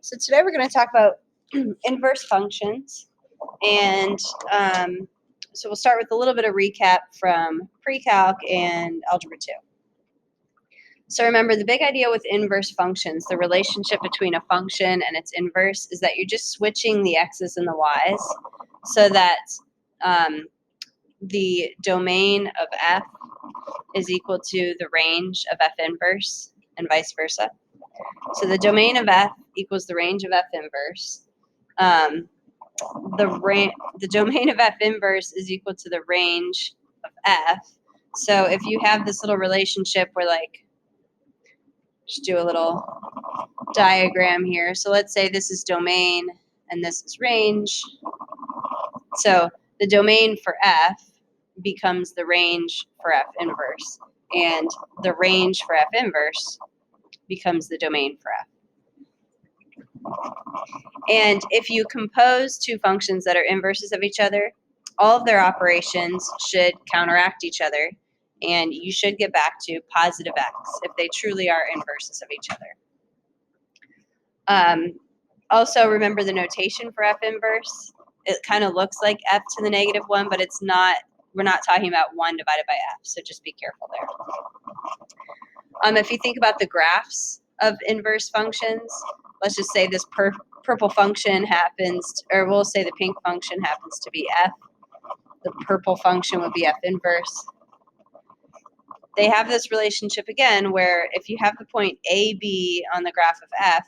So today we're going to talk about inverse functions, and so we'll start with a little bit of recap from pre-calc and algebra 2. So remember, the big idea with inverse functions, the relationship between a function and its inverse, is that you're just switching the x's and the y's so that the domain of f is equal to the range of f inverse and vice versa. So the domain of f equals the range of f inverse. The domain of f inverse is equal to the range of f. So if you have this little relationship where, like, just do a little diagram here. So let's say this is domain and this is range. So the domain for f becomes the range for f inverse, and the range for f inverse becomes the domain for f. And if you compose two functions that are inverses of each other, all of their operations should counteract each other, and you should get back to positive x if they truly are inverses of each other. Also, remember the notation for f inverse. It kind of looks like f to the negative 1, but it's not. We're not talking about 1 divided by f, so just be careful there. If you think about the graphs of inverse functions, let's just say this purple function happens, or we'll say the pink function happens to be f. The purple function would be f inverse. They have this relationship again where if you have the point AB on the graph of f,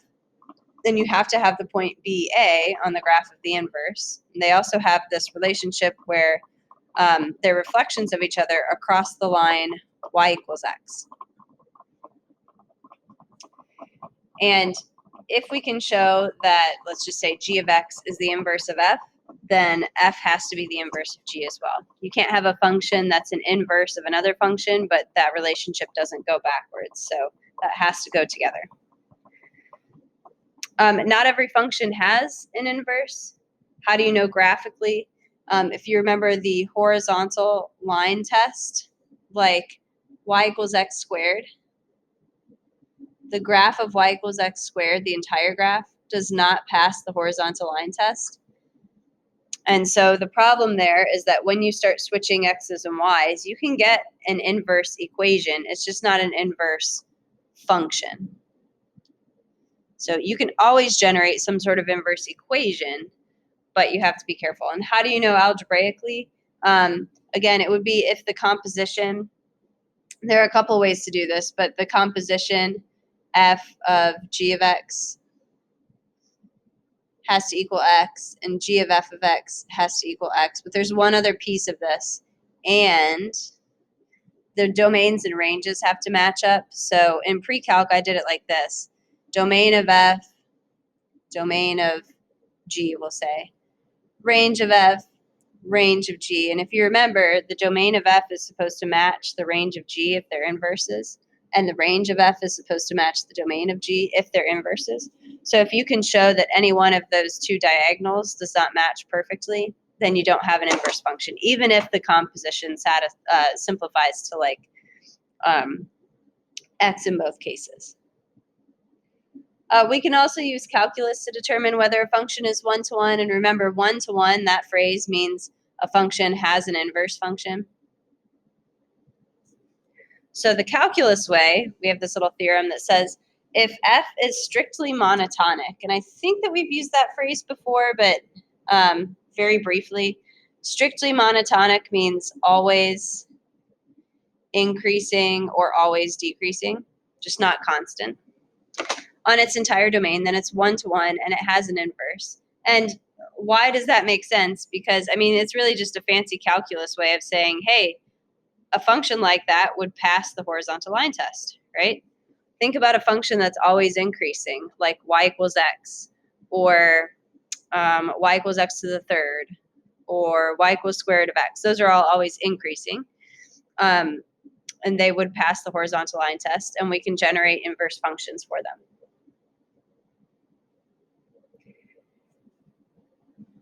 then you have to have the point BA on the graph of the inverse. And they also have this relationship where they're reflections of each other across the line y equals x. And if we can show that, let's just say g of x is the inverse of f, then f has to be the inverse of g as well. You can't have a function that's an inverse of another function, but that relationship doesn't go backwards. So that has to go together. Not every function has an inverse. How do you know graphically? If you remember the horizontal line test, like y equals x squared, the graph of y equals x squared, the entire graph, does not pass the horizontal line test. And so the problem there is that when you start switching x's and y's, you can get an inverse equation. It's just not an inverse function. So you can always generate some sort of inverse equation, but you have to be careful. And how do you know algebraically? Again, it would be if the composition, there are a couple ways to do this, but the composition f of g of x has to equal x, and g of f of x has to equal x. But there's one other piece of this, and the domains and ranges have to match up. So in pre-calc, I did it like this. Domain of f, domain of g, we'll say. Range of f, range of g. And if you remember, the domain of f is supposed to match the range of g if they're inverses, and the range of f is supposed to match the domain of g if they're inverses. So if you can show that any one of those two diagonals does not match perfectly, then you don't have an inverse function, even if the composition simplifies to like x in both cases. We can also use calculus to determine whether a function is one-to-one. And remember, one-to-one, that phrase means a function has an inverse function. So the calculus way, we have this little theorem that says if f is strictly monotonic, and I think that we've used that phrase before, but very briefly, strictly monotonic means always increasing or always decreasing, just not constant, on its entire domain, then it's one-to-one and it has an inverse. And why does that make sense? Because, I mean, it's really just a fancy calculus way of saying, hey, a function like that would pass the horizontal line test, right? Think about a function that's always increasing, like y equals x, or y equals x to the third, or y equals square root of x. Those are all always increasing. And they would pass the horizontal line test, and we can generate inverse functions for them.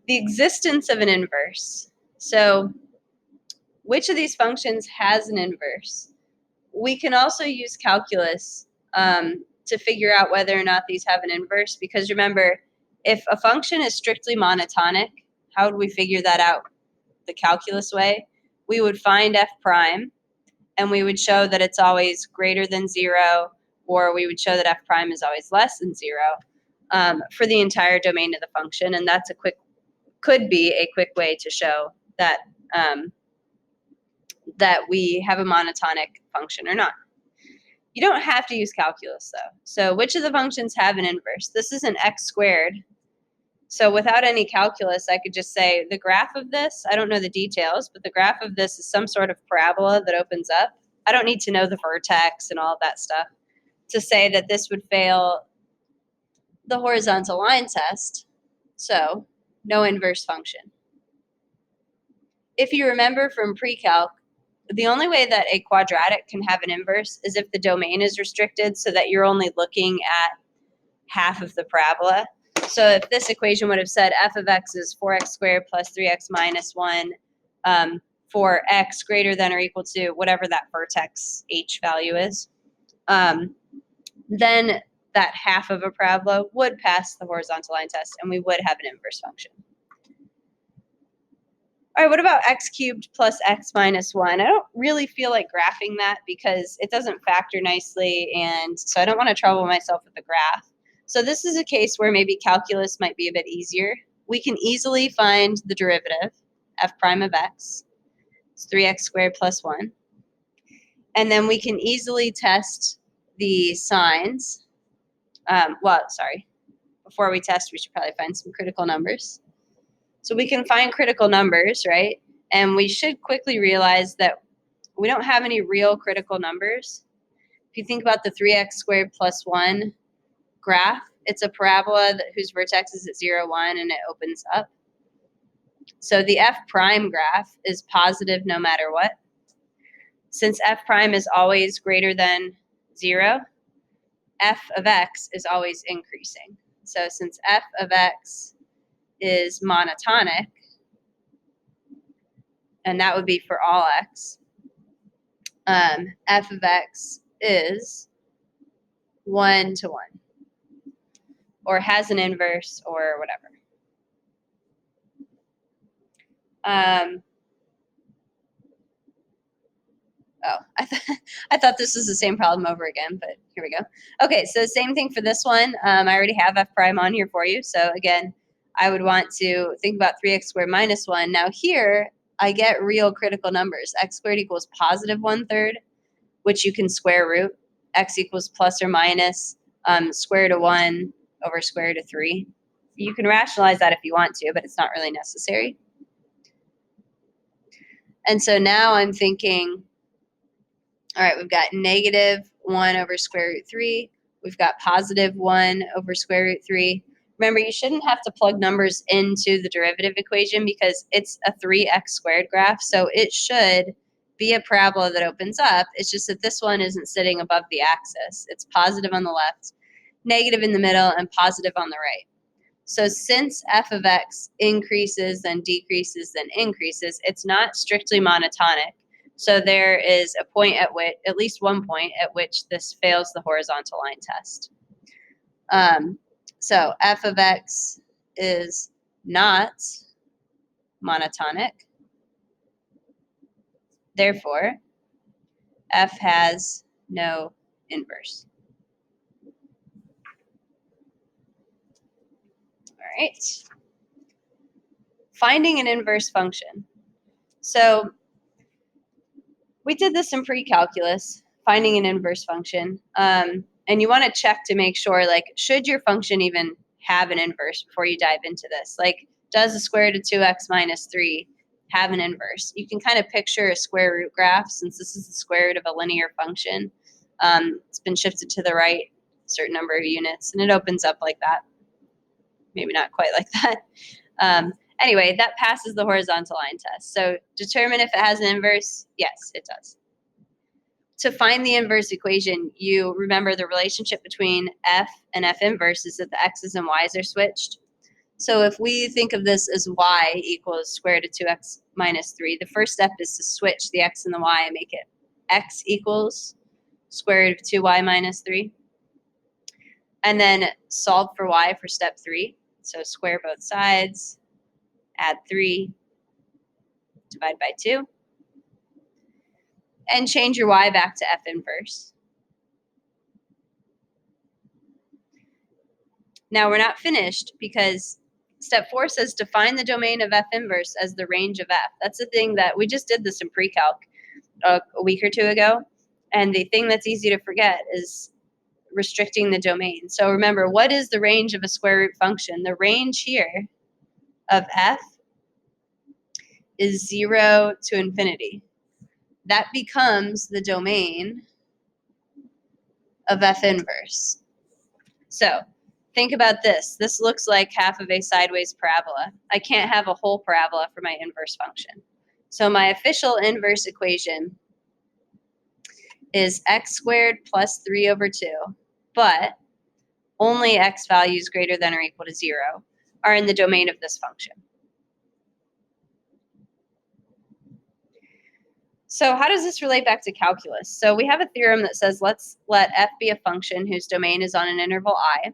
The existence of an inverse. So which of these functions has an inverse? We can also use calculus to figure out whether or not these have an inverse, because remember, if a function is strictly monotonic, how would we figure that out the calculus way? We would find f prime, and we would show that it's always greater than 0, or we would show that f prime is always less than 0 for the entire domain of the function, and that's could be a quick way to show that that we have a monotonic function or not. You don't have to use calculus though. So which of the functions have an inverse? This is an x squared. So without any calculus, I could just say the graph of this, I don't know the details, but the graph of this is some sort of parabola that opens up. I don't need to know the vertex and all of that stuff to say that this would fail the horizontal line test. So no inverse function. If you remember from pre-calc, the only way that a quadratic can have an inverse is if the domain is restricted so that you're only looking at half of the parabola. So if this equation would have said f of x is 4x squared plus 3x minus 1 for x greater than or equal to whatever that vertex h value is, then that half of a parabola would pass the horizontal line test and we would have an inverse function. All right, what about x cubed plus x minus 1? I don't really feel like graphing that because it doesn't factor nicely, and so I don't want to trouble myself with the graph. So this is a case where maybe calculus might be a bit easier. We can easily find the derivative, f prime of x. It's 3x squared plus 1. And then we can easily test the signs. Before we test, we should probably find some critical numbers. So we can find critical numbers, right? And we should quickly realize that we don't have any real critical numbers. If you think about the 3x squared plus 1 graph, it's a parabola whose vertex is at 0, 1, and it opens up. So the f prime graph is positive no matter what. Since f prime is always greater than 0, f of x is always increasing. So since f of x is monotonic, and that would be for all x, f of x is 1 to 1, or has an inverse, or whatever. I thought this was the same problem over again, but here we go. Okay, so same thing for this one. I already have f prime on here for you. So again, I would want to think about 3x squared minus 1. Now here, I get real critical numbers. X squared equals positive 1/3, which you can square root. X equals plus or minus square root of 1 over square root of 3. You can rationalize that if you want to, but it's not really necessary. And so now I'm thinking, all right, we've got negative 1 over square root 3. We've got positive 1 over square root 3. Remember, you shouldn't have to plug numbers into the derivative equation because it's a 3x squared graph, so it should be a parabola that opens up. It's just that this one isn't sitting above the axis. It's positive on the left, negative in the middle, and positive on the right. So since f of x increases, then decreases, then increases, it's not strictly monotonic. So there is a point at which, at least one point at which this fails the horizontal line test. So f of x is not monotonic. Therefore, f has no inverse. All right. Finding an inverse function. So we did this in pre-calculus, finding an inverse function. And you want to check to make sure, like, should your function even have an inverse before you dive into this? Like, does the square root of 2x minus 3 have an inverse? You can kind of picture a square root graph since this is the square root of a linear function. It's been shifted to the right a certain number of units, and it opens up like that. Maybe not quite like that. Anyway, that passes the horizontal line test. So determine if it has an inverse. Yes, it does. To find the inverse equation, you remember the relationship between f and f inverse is that the x's and y's are switched. So if we think of this as y equals square root of 2x minus 3, the first step is to switch the x and the y and make it x equals square root of 2y minus 3. and then solve for y for step 3. So square both sides, add 3, divide by 2, and change your y back to f inverse. Now we're not finished because step 4 says define the domain of f inverse as the range of f. That's the thing that we just did this in pre-calc a week or two ago. And the thing that's easy to forget is restricting the domain. So remember, what is the range of a square root function? The range here of f is 0 to infinity. That becomes the domain of f inverse. So think about this. This looks like half of a sideways parabola. I can't have a whole parabola for my inverse function. So my official inverse equation is x squared plus 3 over 2, but only x values greater than or equal to 0 are in the domain of this function. So how does this relate back to calculus? So we have a theorem that says let's let f be a function whose domain is on an interval I.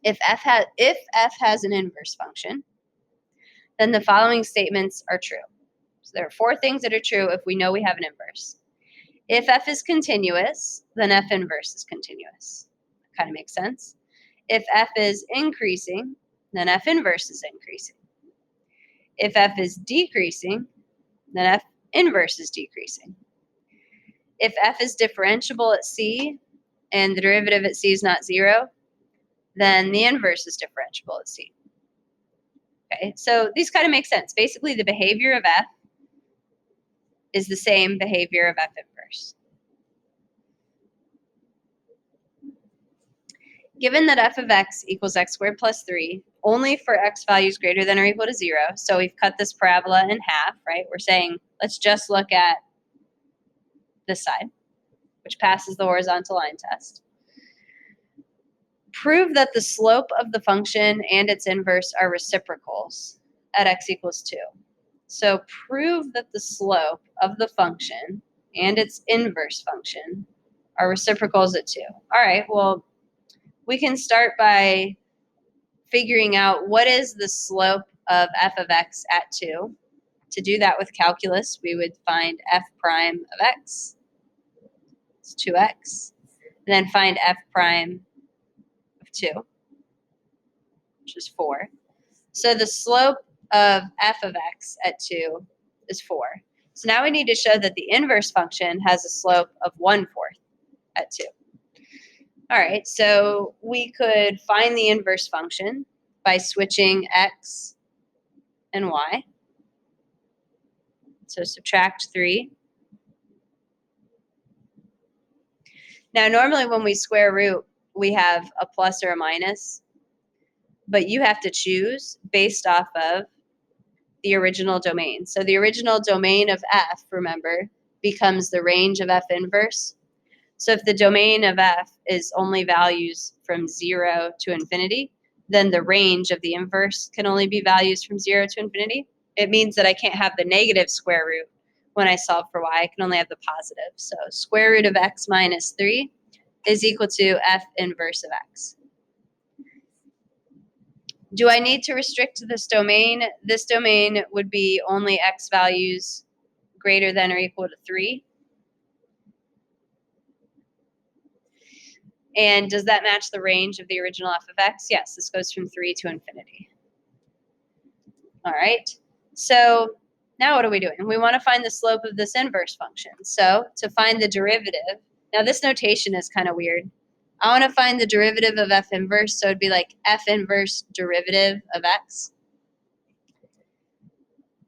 If f has an inverse function, then the following statements are true. So there are 4 things that are true if we know we have an inverse. If f is continuous, then f inverse is continuous. Kind of makes sense. If f is increasing, then f inverse is increasing. If f is decreasing, then f inverse is decreasing. If f is differentiable at c and the derivative at c is not 0, then the inverse is differentiable at c. Okay, so these kind of make sense. Basically, the behavior of f is the same behavior of f inverse. Given that f of x equals x squared plus 3, only for x values greater than or equal to 0, so we've cut this parabola in half, right? We're saying, let's just look at this side, which passes the horizontal line test. Prove that the slope of the function and its inverse are reciprocals at x equals 2. So prove that the slope of the function and its inverse function are reciprocals at 2. All right, well, we can start by figuring out what is the slope of f of x at 2. To do that with calculus, we would find f prime of x, it's 2x, and then find f prime of 2, which is 4. So the slope of f of x at 2 is 4. So now we need to show that the inverse function has a slope of 1/4 at 2. All right, so we could find the inverse function by switching x and y. So subtract 3. Now, normally when we square root, we have a plus or a minus, but you have to choose based off of the original domain. So the original domain of f, remember, becomes the range of f inverse. So if the domain of f is only values from 0 to infinity, then the range of the inverse can only be values from 0 to infinity. It means that I can't have the negative square root when I solve for y. I can only have the positive. So square root of x minus 3 is equal to f inverse of x. Do I need to restrict this domain? This domain would be only x values greater than or equal to 3. And does that match the range of the original f of x? Yes, this goes from 3 to infinity. All right, so now what are we doing? We want to find the slope of this inverse function. So to find the derivative, now this notation is kind of weird. I want to find the derivative of f inverse, so it'd be like f inverse derivative of x.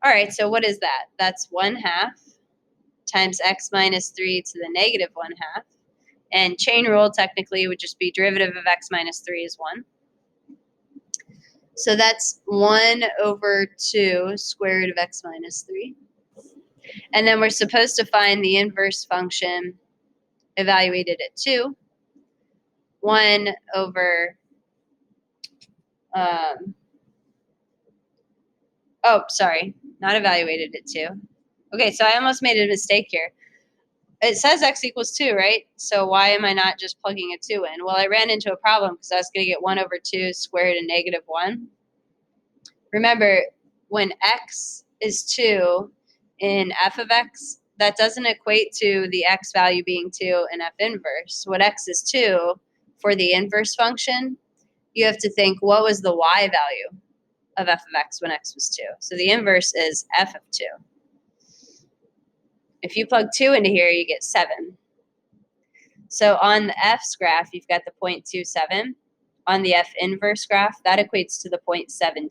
All right, so what is that? That's 1/2 times x minus 3 to the negative 1/2. And chain rule technically would just be derivative of x minus 3 is 1. So that's 1/2 square root of x minus 3. And then we're supposed to find the inverse function evaluated at 2. 1 over, oh, sorry, not evaluated at 2. Okay, so I almost made a mistake here. It says x equals 2, right? So why am I not just plugging a 2 in? Well, I ran into a problem because I was going to get 1 over 2 squared and negative 1. Remember, when x is 2 in f of x, that doesn't equate to the x value being 2 in f inverse. What x is 2 for the inverse function, you have to think, what was the y value of f of x when x was 2? So the inverse is f of 2. If you plug 2 into here, you get 7. So on the f's graph, you've got the 0.27. On the f inverse graph, that equates to the 0.72.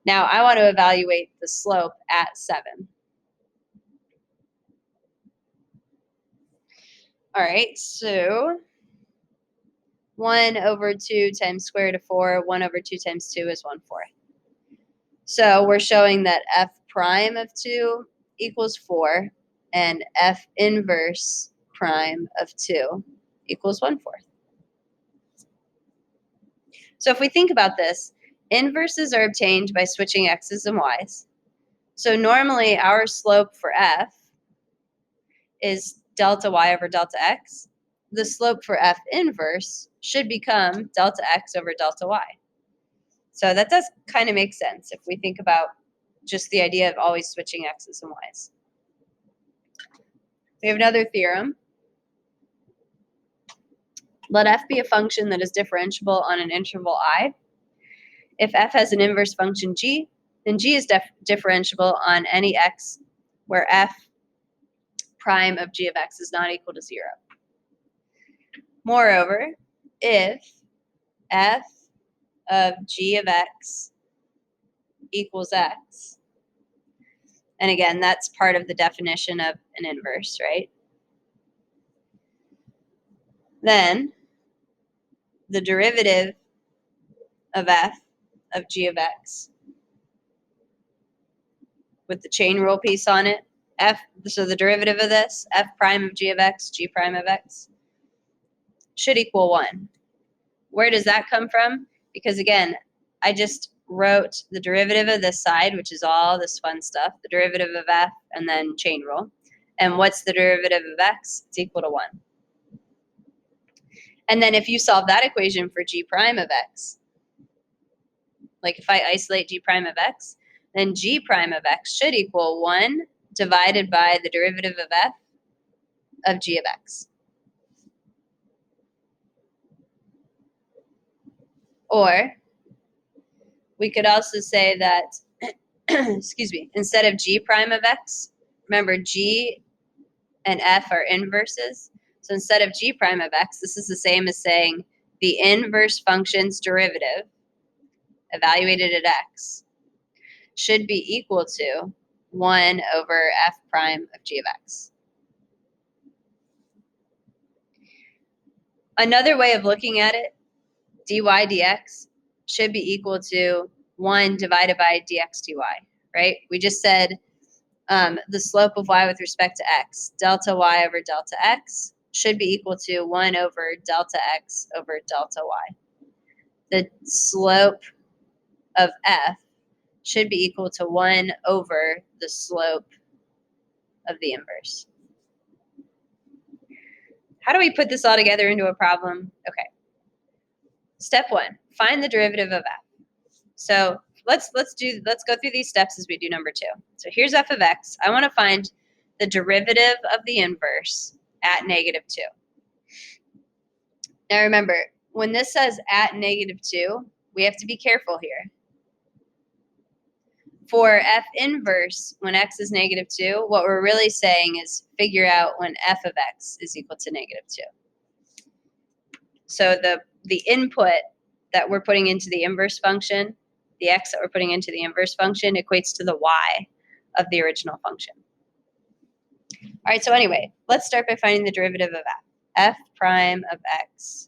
Now I want to evaluate the slope at 7. All right, so 1 over 2 times square root of 4, 1 over 2 times 2 is 1/4. So we're showing that f prime of 2 equals 4, and f inverse prime of 2 equals 1/4. So if we think about this, inverses are obtained by switching x's and y's. So normally our slope for f is delta y over delta x. The slope for f inverse should become delta x over delta y. So that does kind of make sense if we think about just the idea of always switching x's and y's. We have another theorem. Let f be a function that is differentiable on an interval I. If f has an inverse function g, then g is differentiable on any x where f prime of g of x is not equal to 0. Moreover, if f of g of x equals x, and again, that's part of the definition of an inverse, right? Then the derivative of f of g of x with the chain rule piece on it, so the derivative of this, f prime of g of x, g prime of x, should equal 1. Where does that come from? Because again, I just wrote the derivative of this side, which is all this fun stuff, the derivative of f, and then chain rule. And what's the derivative of x? It's equal to 1. And then if you solve that equation for g prime of x, like if I isolate g prime of x, then g prime of x should equal 1 divided by the derivative of f of g of x. Or we could also say that, excuse me, instead of g prime of x, remember g and f are inverses. So instead of g prime of x, this is the same as saying the inverse function's derivative evaluated at x should be equal to 1 over f prime of g of x. Another way of looking at it, dy dx should be equal to 1 divided by dx dy, right? We just said the slope of y with respect to x, delta y over delta x, should be equal to 1 over delta x over delta y. The slope of f should be equal to 1 over the slope of the inverse. How do we put this all together into a problem? Okay. Step 1, find the derivative of f. So let's go through these steps as we do number 2. So here's f of x. I want to find the derivative of the inverse at negative 2. Now remember, when this says at negative 2, we have to be careful here. For f inverse, when x is negative 2, what we're really saying is figure out when f of x is equal to negative 2. So the input that we're putting into the inverse function, the x that we're putting into the inverse function, equates to the y of the original function. All right, so anyway, let's start by finding the derivative of f. F prime of x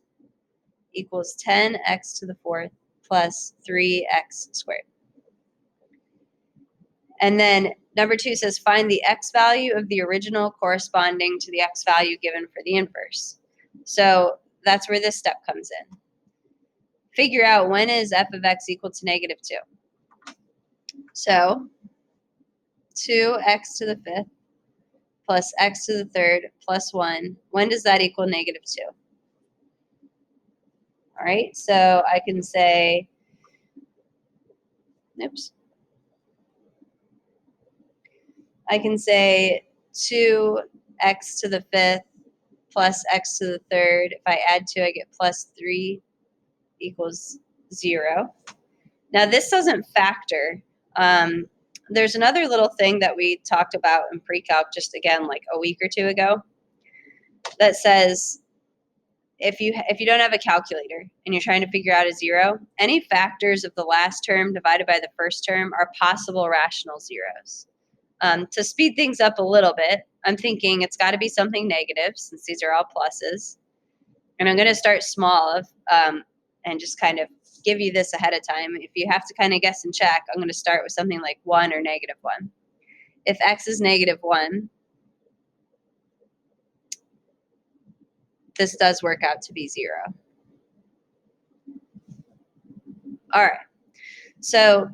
equals 10x to the 4th plus 3x squared. And then number 2 says find the x value of the original corresponding to the x value given for the inverse. So that's where this step comes in. Figure out when is f of x equal to negative 2. So 2x to the 5th plus x to the third plus 1. When does that equal negative 2? All right, so I can say, oops. I can say 2x to the fifth plus x to the third. If I add 2, I get plus 3 equals 0. Now, this doesn't factor. There's another little thing that we talked about in pre-calc just, again, like a week or two ago that says if you don't have a calculator and you're trying to figure out a 0, any factors of the last term divided by the first term are possible rational zeros. To speed things up a little bit, I'm thinking it's got to be something negative since these are all pluses. And I'm going to start small and just kind of give you this ahead of time. If you have to kind of guess and check, I'm going to start with something like 1 or negative 1. If x is negative 1, this does work out to be 0. All right. So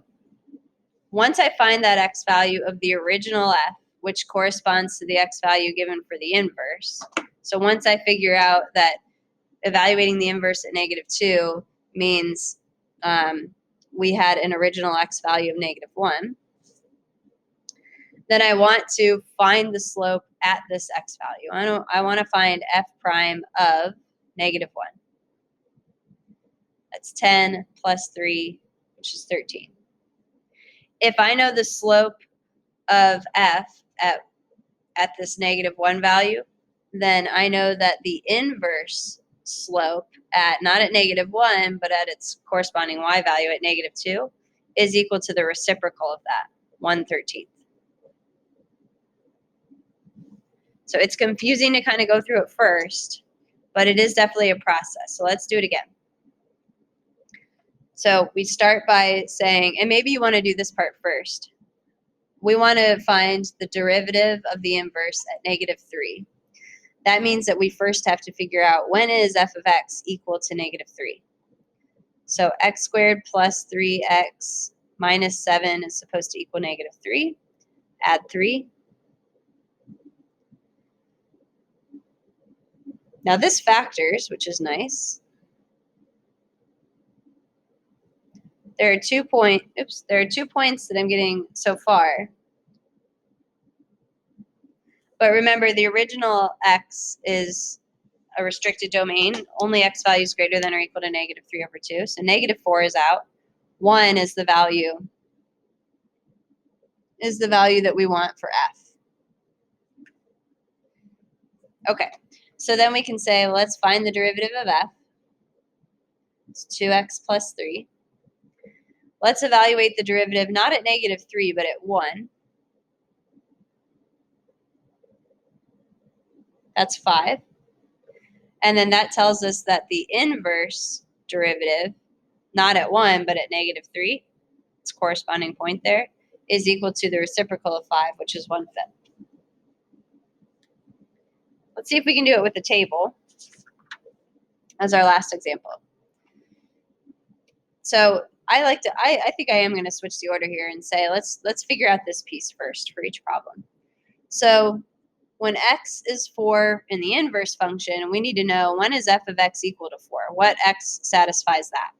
once I find that x value of the original f, which corresponds to the x value given for the inverse, so once I figure out that evaluating the inverse at negative 2 means we had an original x value of negative 1, then I want to find the slope at this x value. I want to find f prime of negative 1. That's 10 plus 3, which is 13. If I know the slope of f at this negative 1 value, then I know that the inverse slope not at negative 1, but at its corresponding y value at negative 2 is equal to the reciprocal of that, 1/13. So it's confusing to kind of go through it first, but it is definitely a process. So let's do it again. So we start by saying, and maybe you want to do this part first. We want to find the derivative of the inverse at negative 3. That means that we first have to figure out when is f of x equal to negative 3. So x squared plus 3x minus 7 is supposed to equal negative 3. Add 3. Now this factors, which is nice. There are 2 points that I'm getting so far. But remember, the original x is a restricted domain. Only x values greater than or equal to negative 3 over 2. So negative 4 is out. 1 is the value that we want for f. Okay, so then we can say, well, let's find the derivative of f. It's 2x plus 3. Let's evaluate the derivative not at negative 3, but at 1. That's 5. And then that tells us that the inverse derivative, not at 1, but at negative 3, its corresponding point there, is equal to the reciprocal of 5, which is 1/5. Let's see if we can do it with the table as our last example. So I think I am going to switch the order here and say let's figure out this piece first for each problem. So when x is 4 in the inverse function, we need to know when is f of x equal to 4. What x satisfies that?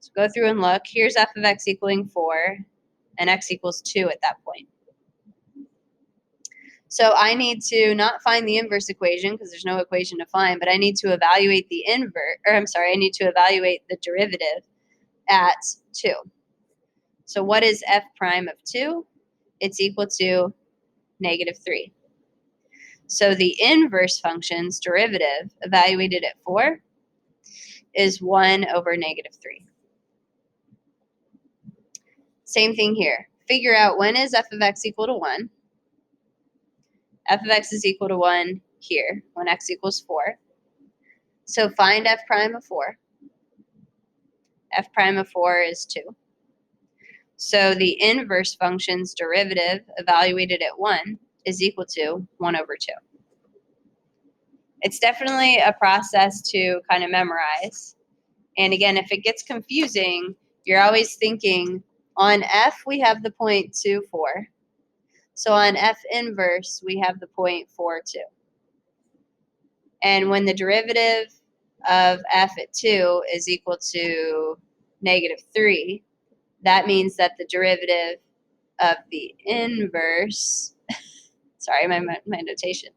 So go through and look. Here's f of x equaling 4, and x equals 2 at that point. So I need to not find the inverse equation because there's no equation to find, but I need to evaluate the I need to evaluate the derivative at 2. So what is f prime of 2? It's equal to negative 3. So the inverse function's derivative evaluated at 4 is 1 over negative 3. Same thing here. Figure out when is f of x equal to 1. F of x is equal to 1 here when x equals 4. So find f prime of 4. F prime of 4 is 2. So the inverse function's derivative evaluated at 1 is equal to 1 over 2. It's definitely a process to kind of memorize. And again, if it gets confusing, you're always thinking, on f we have the point 2, 4. So on f inverse, we have the point 4, 2. And when the derivative of f at 2 is equal to -3, that means that the derivative of the inverse, sorry, my notation,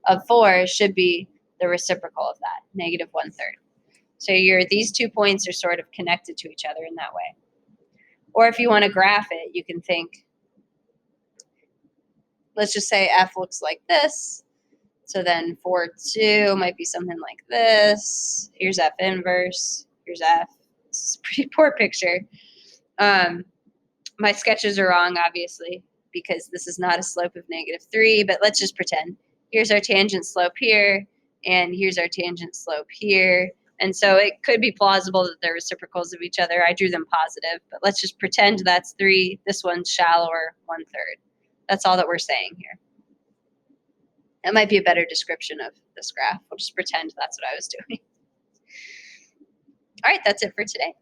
of 4 should be the reciprocal of that, -1/3. So these 2 points are sort of connected to each other in that way. Or if you want to graph it, you can think, let's just say f looks like this. So then 4, 2 might be something like this. Here's f inverse. Here's f. It's a pretty poor picture. My sketches are wrong, obviously, because this is not a slope of -3, but let's just pretend. Here's our tangent slope here, and here's our tangent slope here. And so it could be plausible that they're reciprocals of each other. I drew them positive, but let's just pretend that's 3. This one's shallower, 1/3. That's all that we're saying here. That might be a better description of this graph. We'll just pretend that's what I was doing. All right, that's it for today.